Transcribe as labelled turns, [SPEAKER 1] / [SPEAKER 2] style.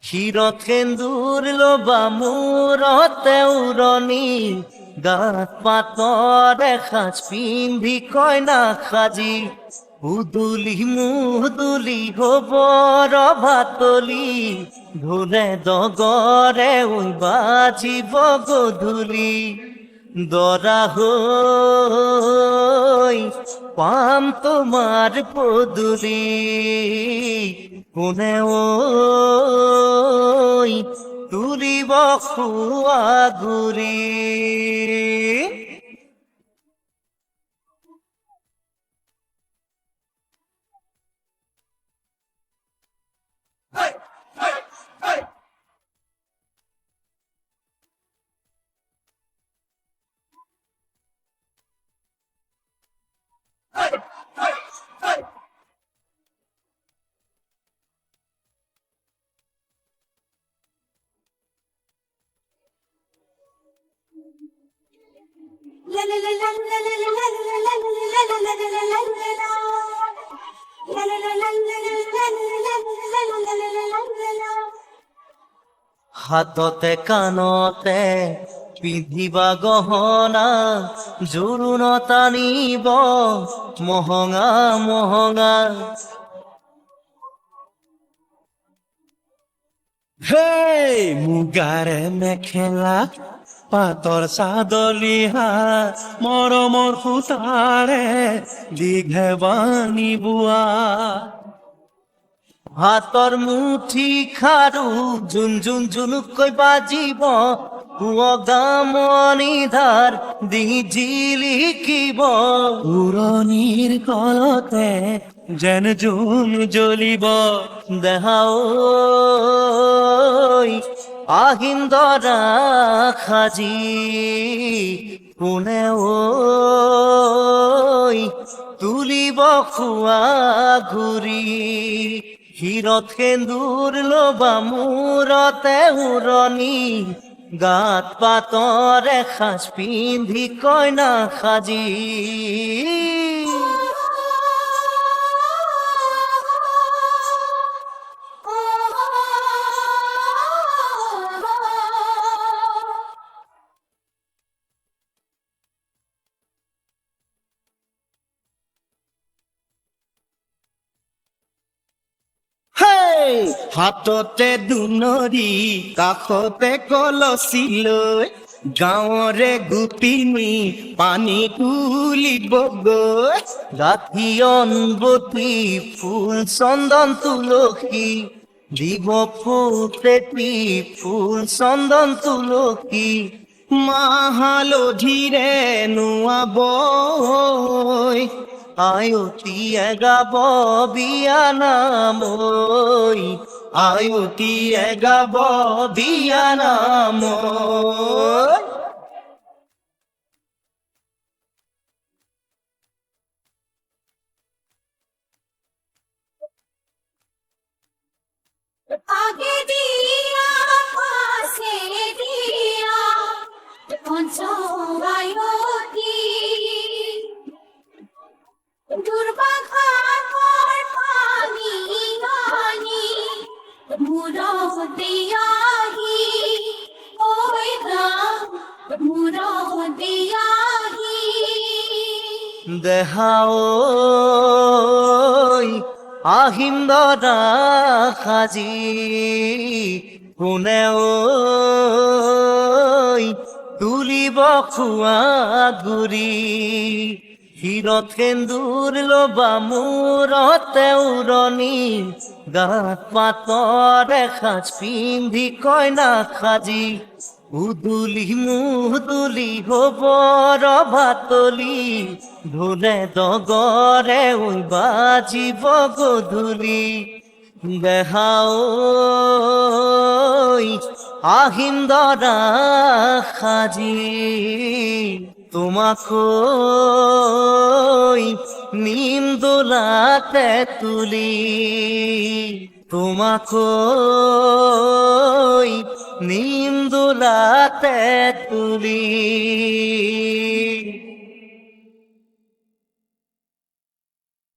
[SPEAKER 1] ক্ষীৰত সেন্দুৰ লবা মূৰতে উৰণি গাত পাতৰ এসাঁজ পিন্ধি কইনা সাজি উদুলি মুদুলি হব ৰভাতলি ঢোলে ডগৰে বাজিব গধূলি দৰা হৈ পাম তোমাৰ পদূলি কোনে ঐ তুলিব খোৱা গুৰি। হাততে কাণতে পিন্ধিবা গহনা জোৰোণত আনিব মহঙা মহঙা।
[SPEAKER 2] হেই মুগাৰে মেখেলা পাতৰ চাদলিহা মৰমৰ সূতাৰে দীঘে বানি বোৱা
[SPEAKER 1] হাতৰ মুঠি খাৰু জুন জুন জুনুকৈ বাজিব গামনি ধাৰ ডিঙি জিলিকিব
[SPEAKER 2] উৰণিৰ কলতে যেন জোন জ্বলিব
[SPEAKER 1] দেহা ঐ আহিন দৰা সাজি কোনে ঐ তুলিব খোৱা ঘূৰি ক্ষীৰত সেন্দুৰ লবা মূৰতে উৰণি গাত পাতৰ এসাঁজ পিন্ধি কইনা সাজি
[SPEAKER 2] হাততে দুনৰি কাষতে কলচি লৈ গাঁৱৰে গোপিনী পানী তুলিবগৈ
[SPEAKER 1] গাঁঠি অনবতী ফুল চন্দন তুলসী দিব ফুটেতি ফুল চন্দন তুলসী
[SPEAKER 2] মাহালধিৰে নোৱাব
[SPEAKER 1] আয়তীয়ে গাব বিয়া নাম ঐ
[SPEAKER 2] আয়তীয়ে গাব বিয়া নাম
[SPEAKER 3] আগে দিয়া পাশে দিয়া পঞ্চবায়তী দুর্বাঘার পানি গানি মুরদিয়াহি ওই গ্রাম মুরদিয়াহি
[SPEAKER 1] দেহা ঐ আহিন দৰা সাজি কোনে ঐ তুলিব খোৱা গুৰি ক্ষীৰত সেন্দুৰ লবা মূৰতে উৰণি গাত পাতৰ এসাঁজ পিন্ধি কইনা সাজি উদুলি মুদুলি হব ৰভাতলি ঢোলে ডগৰে বাজিব গধূলি দেহা ঐ আহিন দৰা সাজি তোমাকৈ নিম দোলাতে তুলি তোমাকৈ নিম দোলাতে তুলি